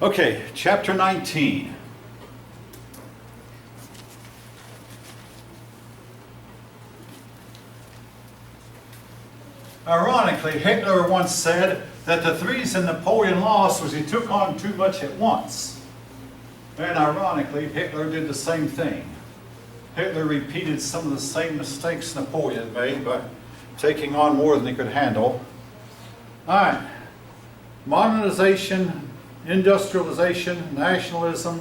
Okay, chapter 19. Ironically, Hitler once said that the reason Napoleon lost was he took on too much at once. And ironically, Hitler did the same thing. Hitler repeated some of the same mistakes Napoleon made by taking on more than he could handle. All right. Modernization, industrialization, nationalism.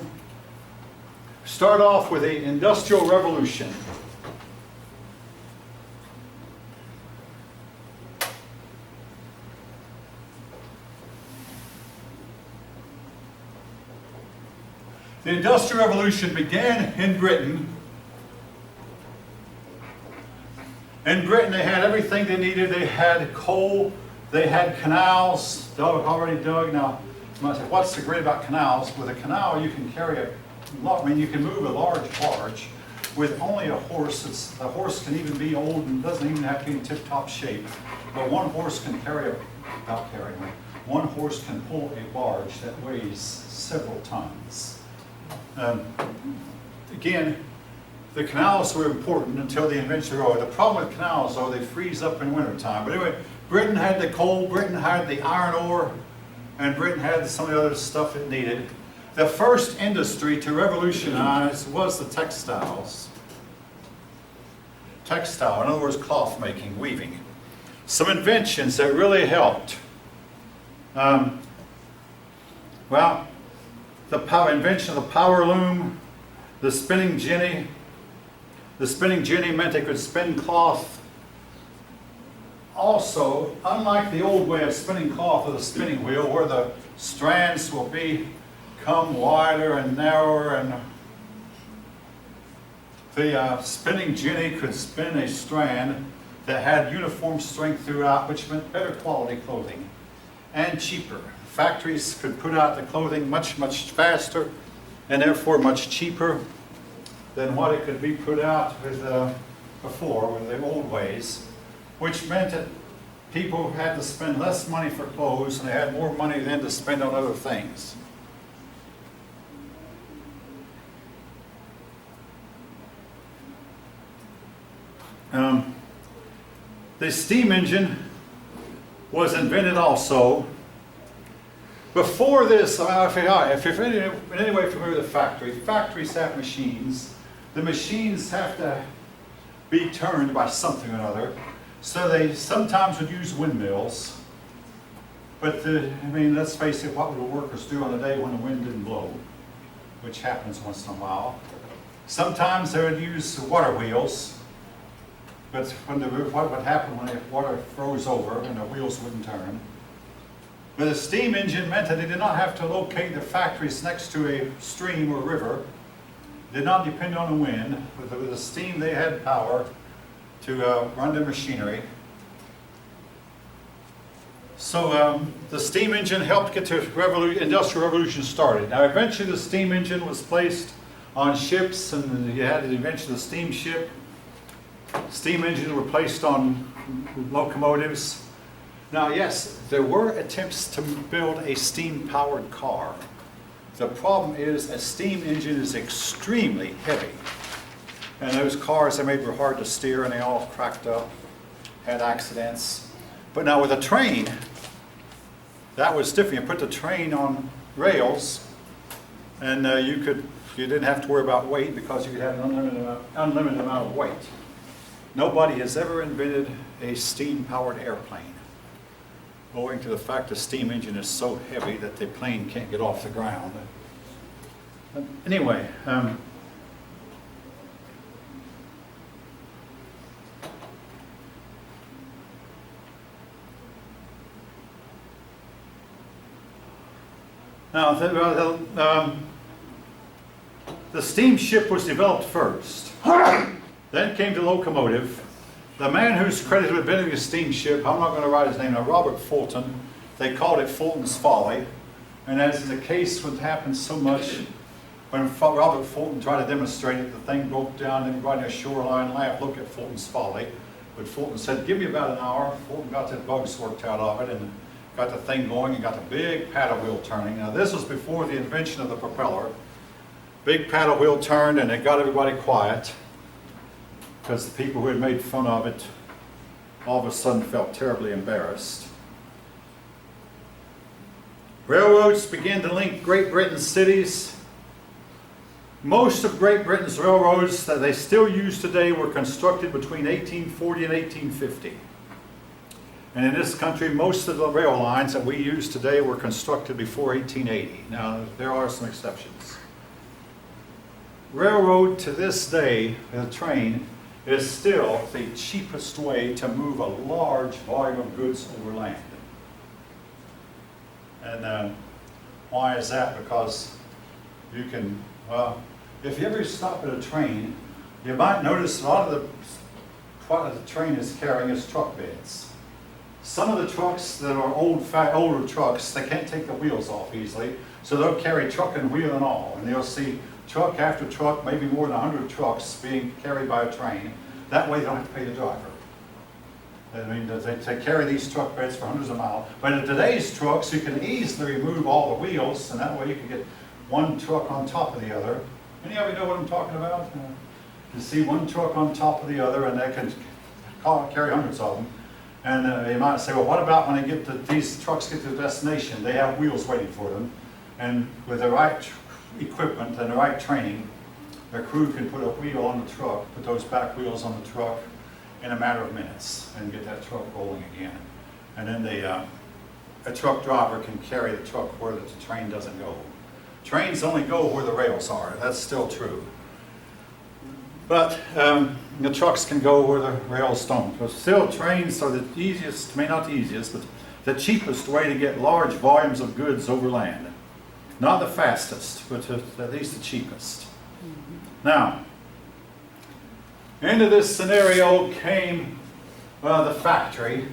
Start off with the Industrial Revolution. The Industrial Revolution began in Britain. In Britain, they had everything they needed. They had coal, they had canals, already dug. Now, you might say, what's the great about canals? With a canal, you can carry a lot, you can move a large barge with only a horse. The horse can even be old and doesn't even have to be in tip-top shape. But one horse can one horse can pull a barge that weighs several tons. Again, the canals were important until the invention of the railroad. The problem with canals, though, they freeze up in wintertime. But anyway, Britain had the coal, Britain had the iron ore, and Britain had some of the other stuff it needed. The first industry to revolutionize was the textiles. Textile, in other words, cloth making, weaving. Some inventions that really helped. The invention of the power loom, the spinning jenny. The spinning jenny meant they could spin cloth. Also, unlike the old way of spinning cloth with a spinning wheel, where the strands will become wider and narrower, and the spinning jenny could spin a strand that had uniform strength throughout, which meant better quality clothing and cheaper. Factories could put out the clothing much, much faster and therefore much cheaper than what it could be put out with before, with the old ways, which meant that people had to spend less money for clothes and they had more money then to spend on other things. The steam engine was invented also. Before this, if you're in any way familiar with a factory, factories have machines. The machines have to be turned by something or another. So they sometimes would use windmills. But let's face it, what would the workers do on a day when the wind didn't blow? Which happens once in a while. Sometimes they would use water wheels. But what would happen when the water froze over and the wheels wouldn't turn? But a steam engine meant that they did not have to locate the factories next to a stream or river. Did not depend on the wind. With the steam, they had power to run the machinery. So the steam engine helped get the Industrial Revolution started. Now eventually the steam engine was placed on ships, and you had the invention of the steamship. Steam engines were placed on locomotives. Now yes, there were attempts to build a steam-powered car. The problem is a steam engine is extremely heavy. And those cars they made were hard to steer and they all cracked up, had accidents. But now with a train, that was different. You put the train on rails and you didn't have to worry about weight because you could have an unlimited amount of weight. Nobody has ever invented a steam-powered airplane, owing to the fact the steam engine is so heavy that the plane can't get off the ground. Anyway, now the steamship was developed first. Then came the locomotive. The man who's credited with inventing the steamship, I'm not going to write his name now, Robert Fulton. They called it Fulton's Folly. And as is the case what happens so much, when Robert Fulton tried to demonstrate it, the thing broke down, and everybody on the shoreline laughed, look at Fulton's Folly. But Fulton said, give me about an hour. Fulton got the bugs worked out of it, and got the thing going and got the big paddle wheel turning. Now this was before the invention of the propeller. Big paddle wheel turned and it got everybody quiet because the people who had made fun of it all of a sudden felt terribly embarrassed. Railroads began to link Great Britain's cities. Most of Great Britain's railroads that they still use today were constructed between 1840 and 1850. And in this country, most of the rail lines that we use today were constructed before 1880. Now, there are some exceptions. Railroad to this day, the train, is still the cheapest way to move a large volume of goods over land. And why is that? Because you can, well, if you ever stop at a train, you might notice a lot of what the train is carrying is truck beds. Some of the trucks that are older trucks, they can't take the wheels off easily, so they'll carry truck and wheel and all. And you'll see truck after truck, maybe more than 100 trucks being carried by a train. That way they don't have to pay the driver. I mean, they carry these truck beds for hundreds of miles. But in today's trucks, you can easily remove all the wheels, and that way you can get one truck on top of the other. Any of you know what I'm talking about? You see one truck on top of the other, and they can carry hundreds of them. And you might say, well, what about when these trucks get to the destination? They have wheels waiting for them. And with the right equipment and the right training, the crew can put a wheel on the truck, put those back wheels on the truck in a matter of minutes and get that truck rolling again. And then a truck driver can carry the truck where the train doesn't go. Trains only go where the rails are. That's still true. But the trucks can go where the rails don't. But still, trains are the easiest, not the easiest, but the cheapest way to get large volumes of goods over land. Not the fastest, but at least the cheapest. Now, into this scenario came the factory.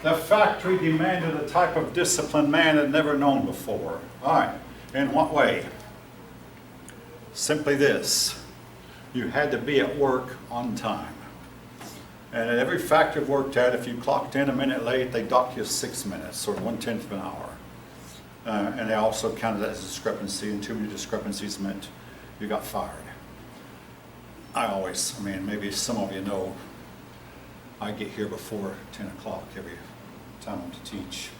The factory demanded a type of discipline man had never known before. All right, in what way? Simply this: you had to be at work on time. And at every factory I've worked at, if you clocked in a minute late, they docked you 6 minutes, or 1/10 of an hour. And they also counted that as a discrepancy, and too many discrepancies meant you got fired. I mean, maybe some of you know, I get here before 10 o'clock every time I'm to teach.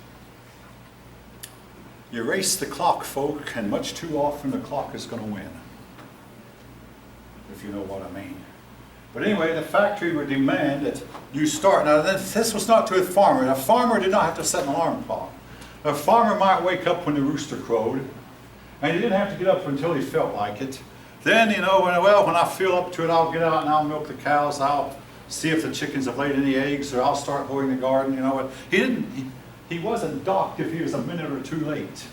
You race the clock, folk, and much too often the clock is going to win. If you know what I mean. But anyway, the factory would demand that you start. Now, this was not to a farmer. A farmer did not have to set an alarm clock. A farmer might wake up when the rooster crowed, and he didn't have to get up until he felt like it. Then, you know, when I feel up to it, I'll get out and I'll milk the cows. I'll see if the chickens have laid any eggs, or I'll start mowing the garden. You know what? He wasn't docked if he was a minute or two late.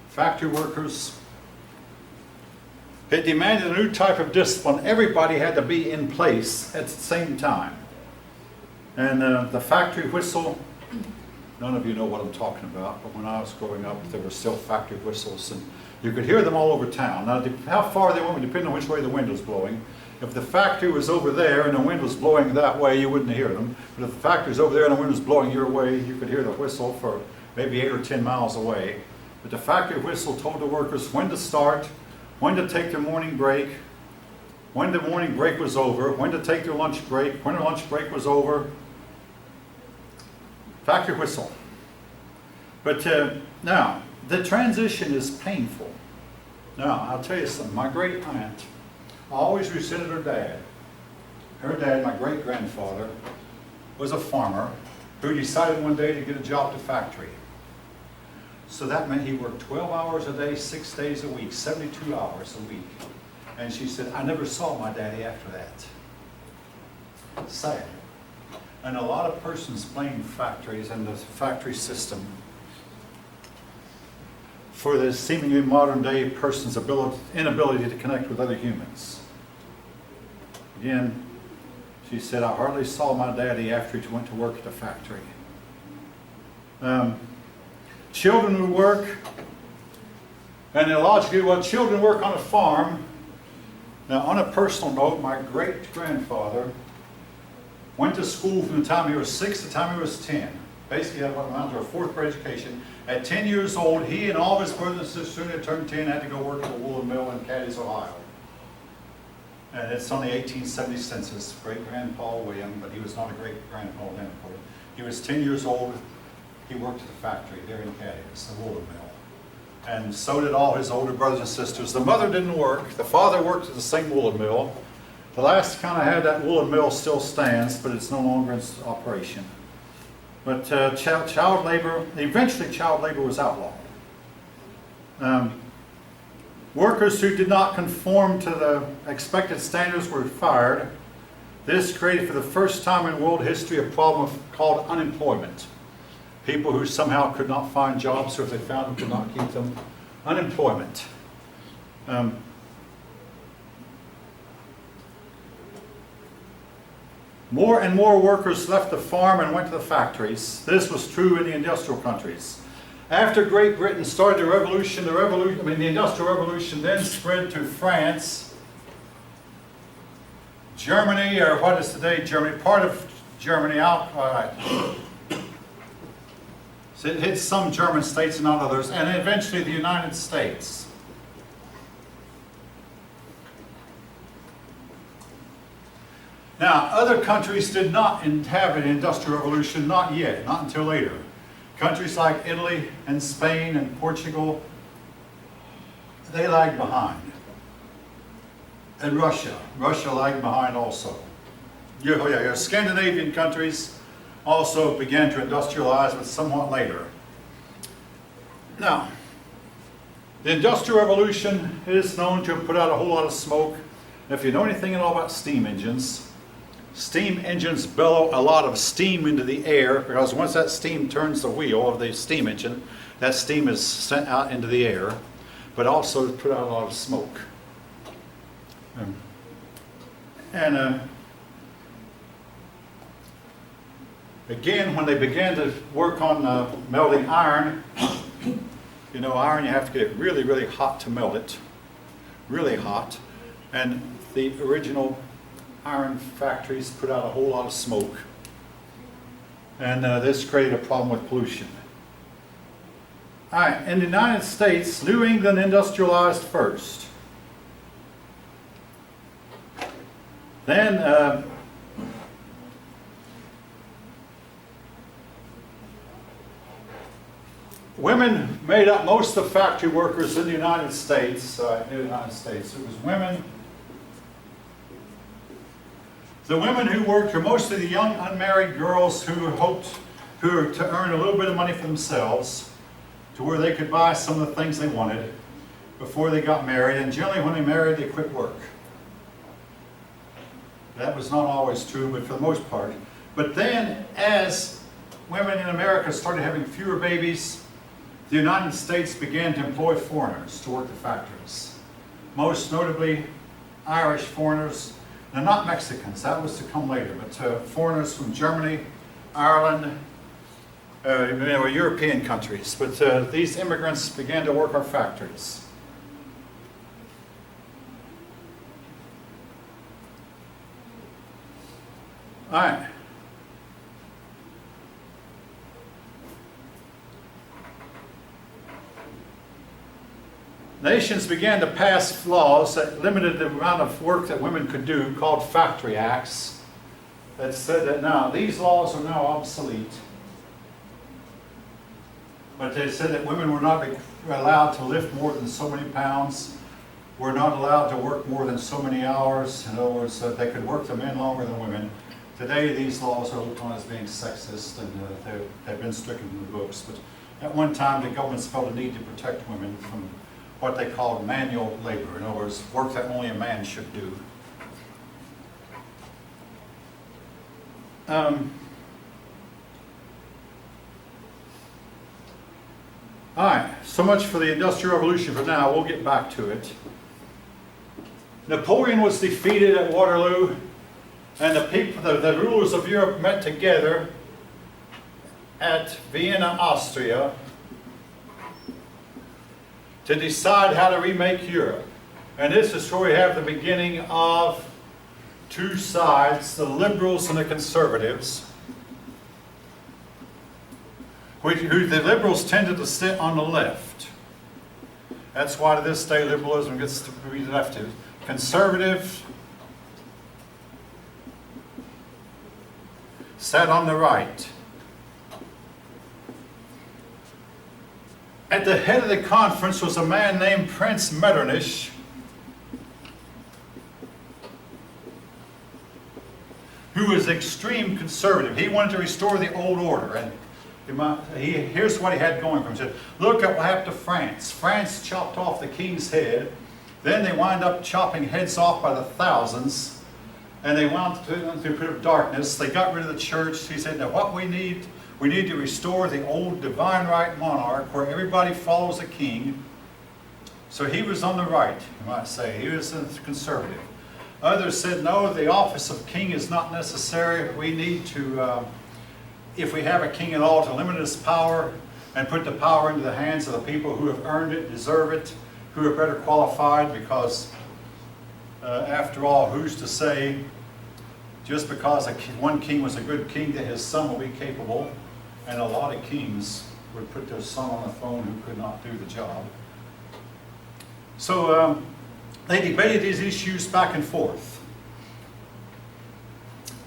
Factory workers, it demanded a new type of discipline. Everybody had to be in place at the same time. And the factory whistle, none of you know what I'm talking about, but when I was growing up, there were still factory whistles, and you could hear them all over town. Now, how far they went would depend on which way the wind was blowing. If the factory was over there and the wind was blowing that way, you wouldn't hear them. But if the factory was over there and the wind was blowing your way, you could hear the whistle for maybe 8 or 10 miles away. But the factory whistle told the workers when to start, when to take their morning break, when the morning break was over, when to take their lunch break, when their lunch break was over. Factory whistle. But now, the transition is painful. Now, I'll tell you something. My great aunt always resented her dad. Her dad, my great grandfather, was a farmer who decided one day to get a job at the factory. So that meant he worked 12 hours a day, 6 days a week, 72 hours a week. And she said, I never saw my daddy after that. Sad. And a lot of persons blame factories and the factory system for the seemingly modern day person's inability to connect with other humans. Again, she said, I hardly saw my daddy after he went to work at the factory. Children who work, and logically, well, children work on a farm. Now, on a personal note, my great-grandfather Went to school from the time he was 6 to the time he was 10. Basically had what amounted to a 4th grade education. At 10 years old, he and all of his brothers and sisters, soon had turned 10, had to go work at a woolen mill in Cadiz, Ohio. And it's on the 1870 census, great-grandpa William, but he was not a great-grandpa then, of course. He was 10 years old. He worked at the factory there in Cadiz, the woolen mill. And so did all his older brothers and sisters. The mother didn't work. The father worked at the same woolen mill. The last kind of had that woolen mill still stands, but it's no longer in operation. But child labor, eventually child labor was outlawed. Workers who did not conform to the expected standards were fired. This created for the first time in world history a problem called unemployment. People who somehow could not find jobs, or if they found them, could not keep them. Unemployment. More and more workers left the farm and went to the factories. This was true in the industrial countries. After Great Britain started the revolution, the Industrial Revolution then spread to France, Germany, or what is today Germany, part of Germany out. So it hit some German states and not others, and eventually the United States. Now, other countries did not have an industrial revolution, not yet, not until later. Countries like Italy and Spain and Portugal, they lagged behind. And Russia lagged behind also. Your Scandinavian countries also began to industrialize, but somewhat later. Now, the Industrial Revolution is known to have put out a whole lot of smoke. If you know anything at all about steam engines bellow a lot of steam into the air, because once that steam turns the wheel of the steam engine, that steam is sent out into the air, but also put out a lot of smoke. Again, when they began to work on melting iron, you know, iron, you have to get it really, really hot to melt it. Really hot. And the original iron factories put out a whole lot of smoke. And this created a problem with pollution. All right, in the United States, New England industrialized first. Then women made up most of the factory workers in the United States. It was women. The women who worked were mostly the young unmarried girls who were to earn a little bit of money for themselves, to where they could buy some of the things they wanted before they got married. And generally when they married, they quit work. That was not always true, but for the most part. But then, as women in America started having fewer babies, the United States began to employ foreigners to work the factories. Most notably, Irish foreigners. Now, not Mexicans, that was to come later, but foreigners from Germany, Ireland, European countries. But these immigrants began to work our factories. All right. Nations began to pass laws that limited the amount of work that women could do, called Factory Acts, that said that now these laws are now obsolete. But they said that women were not allowed to lift more than so many pounds, were not allowed to work more than so many hours. In other words, they could work the men longer than women. Today, these laws are looked on as being sexist, and they've been stricken from the books. But at one time, the governments felt a need to protect women from what they called manual labor. In other words, work that only a man should do. All right, so much for the Industrial Revolution for now. We'll get back to it. Napoleon was defeated at Waterloo, and the rulers of Europe met together at Vienna, Austria, to decide how to remake Europe. And this is where we have the beginning of two sides, the liberals and the conservatives, who the liberals tended to sit on the left. That's why to this day liberalism gets to be left to. Conservative sat on the right. At the head of the conference was a man named Prince Metternich, who was extreme conservative. He wanted to restore the old order. And here's what he had going for him. He said, look at what happened to France. France chopped off the king's head. Then they wound up chopping heads off by the thousands. And they wound up through a bit of darkness. They got rid of the church. He said, now what we need to restore the old divine right monarch where everybody follows a king. So he was on the right, you might say. He was a conservative. Others said, no, the office of king is not necessary. We need to, if we have a king at all, to limit his power and put the power into the hands of the people who have earned it, deserve it, who are better qualified, because after all, who's to say just because one king was a good king that his son will be capable? And a lot of kings would put their son on the throne who could not do the job. So they debated these issues back and forth.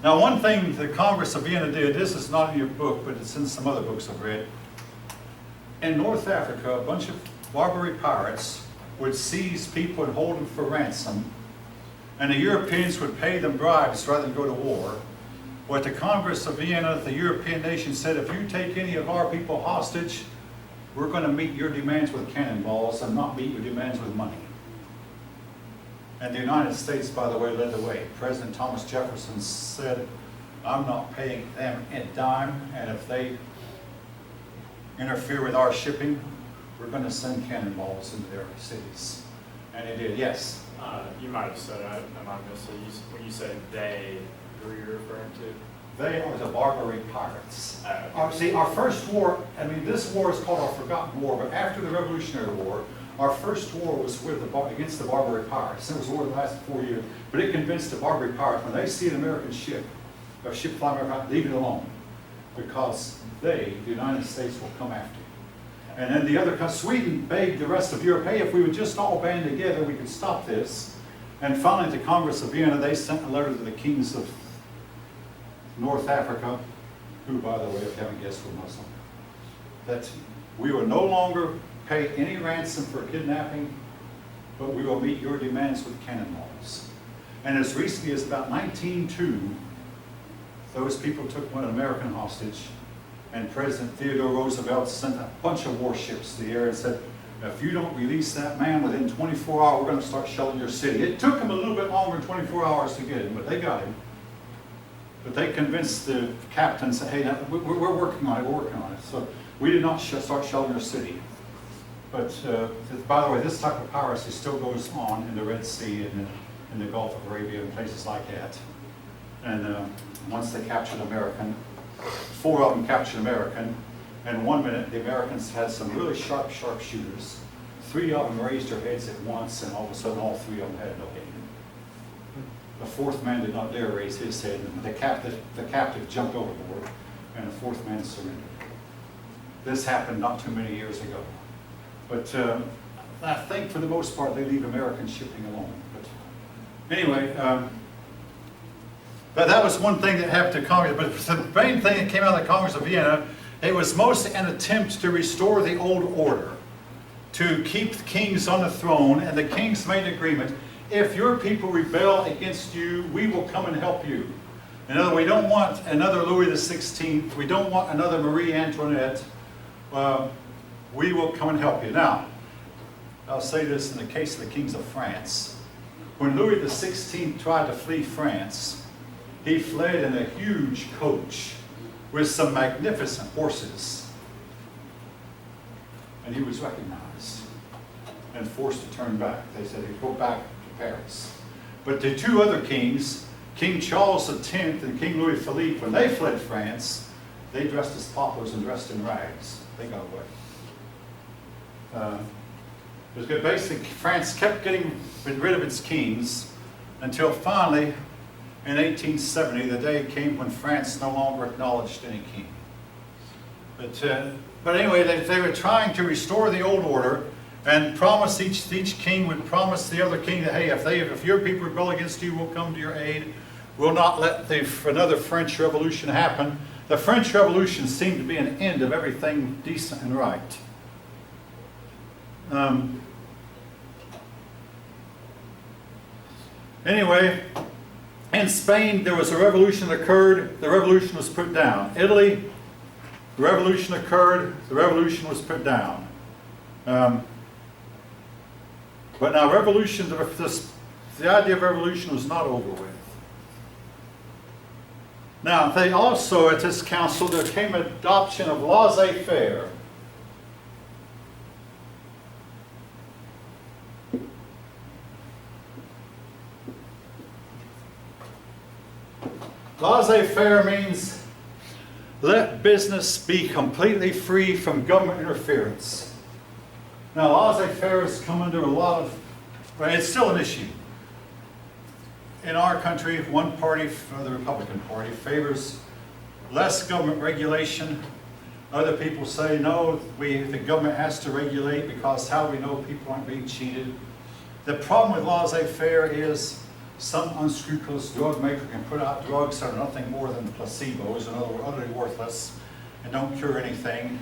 Now, one thing the Congress of Vienna did, this is not in your book, but it's in some other books I've read. In North Africa, a bunch of Barbary pirates would seize people and hold them for ransom, and the Europeans would pay them bribes rather than go to war. Well, at the Congress of Vienna, the European nations said, if you take any of our people hostage, we're going to meet your demands with cannonballs and not meet your demands with money. And the United States, by the way, led the way. President Thomas Jefferson said, I'm not paying them a dime, and if they interfere with our shipping, we're going to send cannonballs into their cities. And they did, yes. You might have said, I'm not going to say, when you say they, who are you referring to? They are the Barbary pirates. Okay. See, our first war, I mean, this war is called our Forgotten War, but after the Revolutionary War, our first war was against the Barbary pirates. It was a war that lasted 4 years, but it convinced the Barbary pirates, when they see an American ship, a ship flying around, leave it alone, because they, the United States, will come after you. And then the other, Sweden begged the rest of Europe, hey, if we would just all band together, we could stop this. And finally, at the Congress of Vienna, they sent a letter to the kings of North Africa, who, by the way, if you haven't guessed, were Muslim, that we will no longer pay any ransom for kidnapping, but we will meet your demands with cannonballs. And as recently as about 1902, those people took one American hostage, and President Theodore Roosevelt sent a bunch of warships to the area and said, if you don't release that man within 24 hours, we're going to start shelling your city. It took them a little bit longer than 24 hours to get him, but they got him. But they convinced the captains, hey, we're working on it, we're working on it. So we did not start shelling your city. But by the way, this type of piracy still goes on in the Red Sea and in the Gulf of Arabia and places like that. And once they captured American, 4 of them captured American, and 1 minute the Americans had some really sharp shooters. 3 of them raised their heads at once, and all of a sudden all 3 of them had no head. The 4th man did not dare raise his head, and the captive jumped overboard, and the 4th man surrendered. This happened not too many years ago. But I think for the most part they leave American shipping alone. But anyway, but that was one thing that happened to Congress. But the main thing that came out of the Congress of Vienna, it was mostly an attempt to restore the old order, to keep the kings on the throne, and the kings made an agreement. If your people rebel against you, we will come and help you. In other words, we don't want another Louis XVI. We don't want another Marie Antoinette. We will come and help you. Now, I'll say this in the case of the kings of France. When Louis XVI tried to flee France, he fled in a huge coach with some magnificent horses. And he was recognized and forced to turn back. They said he'd go back to Paris. But the 2 other kings, King Charles X and King Louis Philippe, when they fled France, they dressed as paupers and dressed in rags. They got away. Basically, France kept getting rid of its kings until finally, in 1870, the day came when France no longer acknowledged any king. But anyway, they were trying to restore the old order and promise each king would promise the other king that, hey, if your people rebel against you, we'll come to your aid. We'll not let another French Revolution happen. The French Revolution seemed to be an end of everything decent and right. Anyway, in Spain there was a revolution that occurred. The revolution was put down. Italy, the revolution occurred. The revolution was put down. But now revolution, the idea of revolution was not over with. Now, they also, at this council, there came adoption of laissez-faire. Laissez-faire means let business be completely free from government interference. Now, laissez-faire has come under a lot of, well, it's still an issue. In our country, one party, the Republican Party, favors less government regulation. Other people say, no, the government has to regulate because how do we know people aren't being cheated? The problem with laissez-faire is some unscrupulous drug maker can put out drugs that are nothing more than placebos, in other words, utterly worthless, and don't cure anything.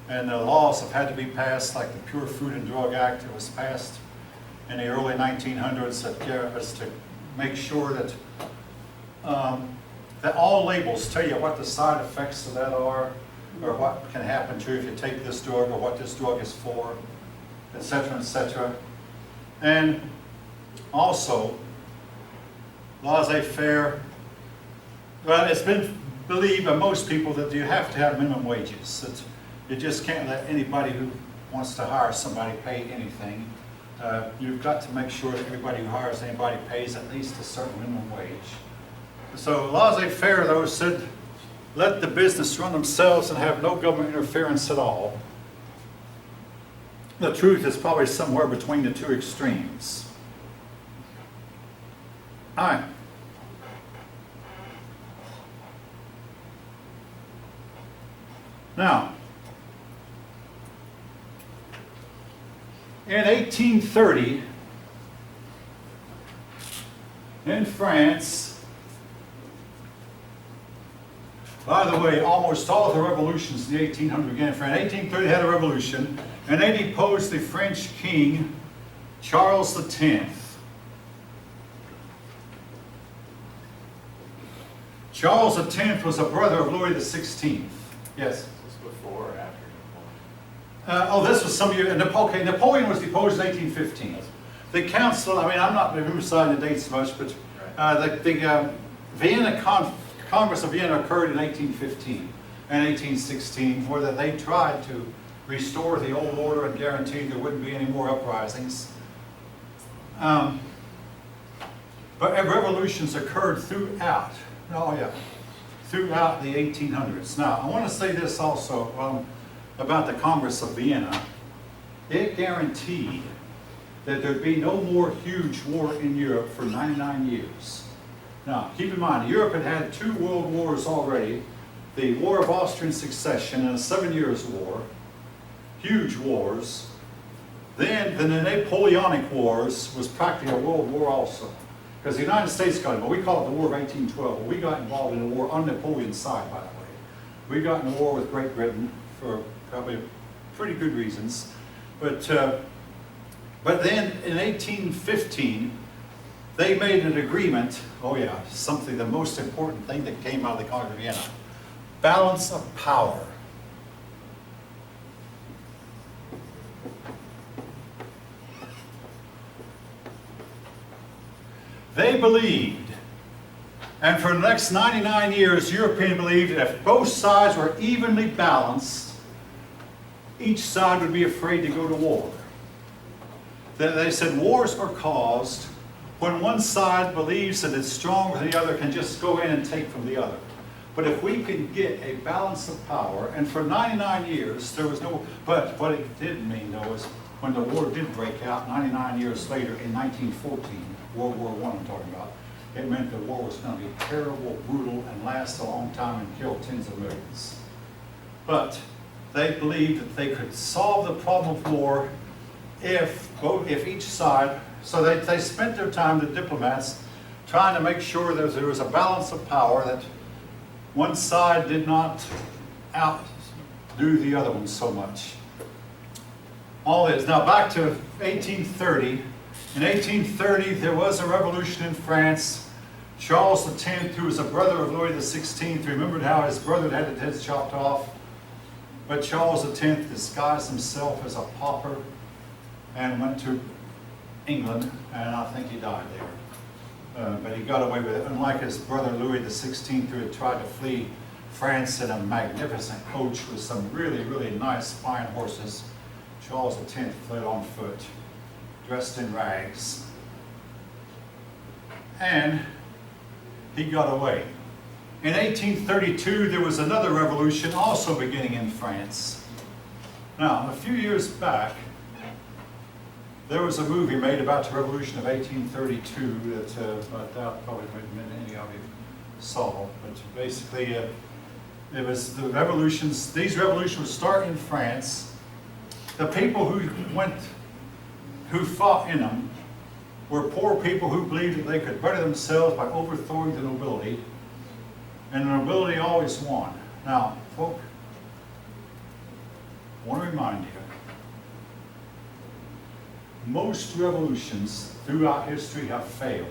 And the laws have had to be passed, like the Pure Food and Drug Act that was passed in the early 1900s that was to make sure that that all labels tell you what the side effects of that are, or what can happen to you if you take this drug, or what this drug is for, etc., etc. And also, laissez-faire, well, it's been believed by most people that you have to have minimum wages. That you just can't let anybody who wants to hire somebody pay anything. You've got to make sure that everybody who hires anybody pays at least a certain minimum wage. So laissez-faire, though, said let the business run themselves and have no government interference at all. The truth is probably somewhere between the two extremes. All right. Now, in 1830, in France, by the way, almost all of the revolutions in the 1800s began in France. 1830 had a revolution, and they deposed the French king, Charles X. Charles X was a brother of Louis XVI. Yes? Is this before or after Napoleon? This was some year. Okay, Napoleon was deposed in 1815. The council, I mean, I'm not emphasizing the dates much, but the Vienna Congress of Vienna occurred in 1815 and 1816, where they tried to restore the old order and guarantee there wouldn't be any more uprisings. But revolutions occurred throughout. Oh yeah, throughout the 1800s. Now, I want to say this also about the Congress of Vienna. It guaranteed that there'd be no more huge war in Europe for 99 years. Now, keep in mind, Europe had had 2 world wars already, the War of Austrian Succession and the 7 Years' War, huge wars. Then the Napoleonic Wars was practically a world war also. Because the United States got involved. We call it the War of 1812. We got involved in a war on Napoleon's side, by the way. We got in a war with Great Britain for probably pretty good reasons. But then in 1815, they made an agreement. Oh yeah, something, the most important thing that came out of the Congress of Vienna. Balance of power. They believed, and for the next 99 years, Europeans believed that if both sides were evenly balanced, each side would be afraid to go to war. They said wars are caused when one side believes that it's stronger than the other, can just go in and take from the other. But if we can get a balance of power, and for 99 years, there was no, but what it did mean, though, is when the war did break out 99 years later in 1914, World War I I'm talking about, it meant the war was going to be terrible, brutal, and last a long time and kill tens of millions. But they believed that they could solve the problem of war if each side, so they spent their time, the diplomats, trying to make sure that there was a balance of power, that one side did not outdo the other one so much. All this. Now back to 1830. In 1830, there was a revolution in France. Charles X, who was a brother of Louis XVI, remembered how his brother had his head chopped off. But Charles X disguised himself as a pauper and went to England, and I think he died there. But he got away with it. Unlike his brother Louis XVI, who had tried to flee France in a magnificent coach with some really, really nice, fine horses, Charles X fled on foot, dressed in rags. And he got away. In 1832, there was another revolution also beginning in France. Now, a few years back, there was a movie made about the revolution of 1832 that I doubt probably many of you saw. But basically, it was the revolutions, these revolutions would start in France. The people who fought in them were poor people who believed that they could better themselves by overthrowing the nobility. And the nobility always won. Now, folk, I want to remind you, most revolutions throughout history have failed.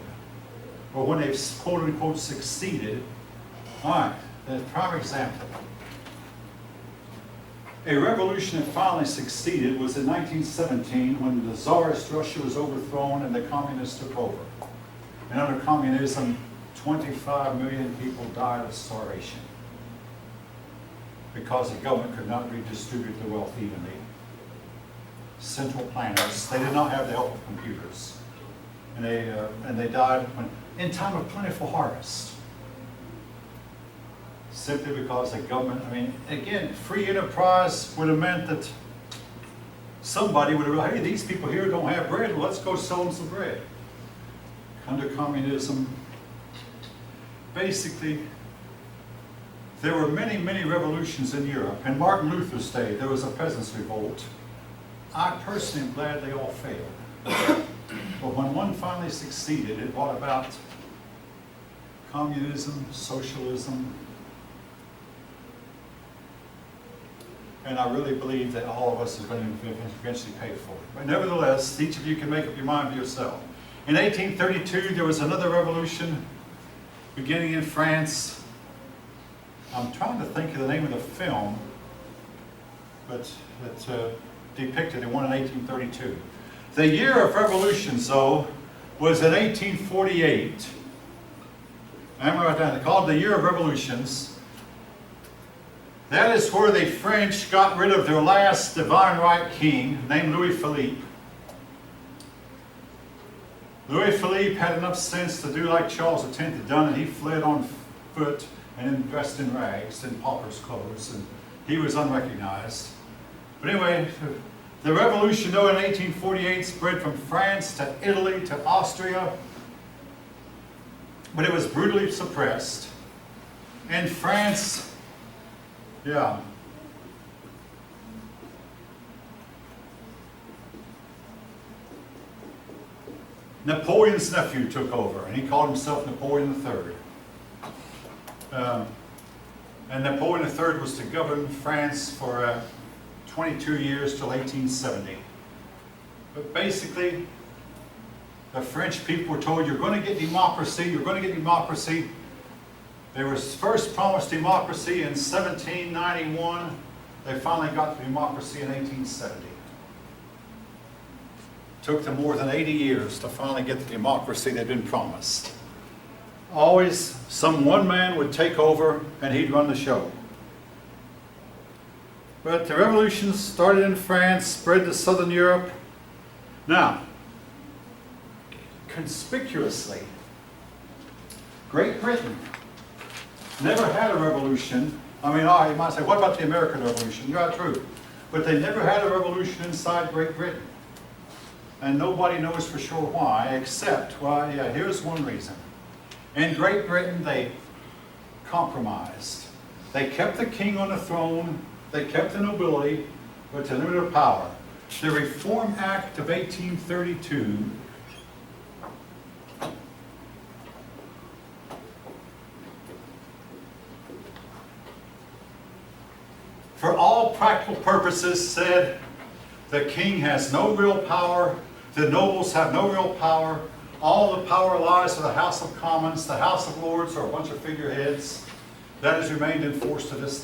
But when they've quote unquote succeeded, all right, the prime example. A revolution that finally succeeded was in 1917 when the Tsarist Russia was overthrown and the communists took over. And under communism, 25 million people died of starvation because the government could not redistribute the wealth evenly. Central planners, they did not have the help of computers. And they died in time of plentiful harvest. Simply because the government, I mean, again, free enterprise would have meant that somebody would have realized, hey, these people here don't have bread, well, let's go sell them some bread. Under communism, basically, there were many, many revolutions in Europe. In Martin Luther's day, there was a peasants' revolt. I personally am glad they all failed. But when one finally succeeded, it brought about communism, socialism, and I really believe that all of us are going to eventually pay for it. But nevertheless, each of you can make up your mind for yourself. In 1832, there was another revolution beginning in France. I'm trying to think of the name of the film, but that depicted the one in 1832. The year of revolutions, though, was in 1848. I'm right down. It's called the Year of Revolutions. That is where the French got rid of their last divine right king, named Louis Philippe. Louis Philippe had enough sense to do like Charles X had done, and he fled on foot and then dressed in rags and pauper's clothes, and he was unrecognized. But anyway, the revolution, though, in 1848 spread from France to Italy to Austria, but it was brutally suppressed. In France, yeah. Napoleon's nephew took over, and he called himself Napoleon III. And Napoleon III was to govern France for 22 years till 1870. But basically, the French people were told, you're going to get democracy, you're going to get democracy. They were first promised democracy in 1791. They finally got the democracy in 1870. Took them more than 80 years to finally get the democracy they'd been promised. Always some one man would take over and he'd run the show. But the revolution started in France, spread to southern Europe. Now, conspicuously, Great Britain never had a revolution. I mean, you might say, what about the American Revolution? Yeah, true. But they never had a revolution inside Great Britain. And nobody knows for sure why, except, well, yeah, here's one reason. In Great Britain, they compromised. They kept the king on the throne, they kept the nobility, but to limited power. The Reform Act of 1832 for all practical purposes said the king has no real power, the nobles have no real power, all the power lies to the House of Commons, the House of Lords are a bunch of figureheads. That has remained in force to this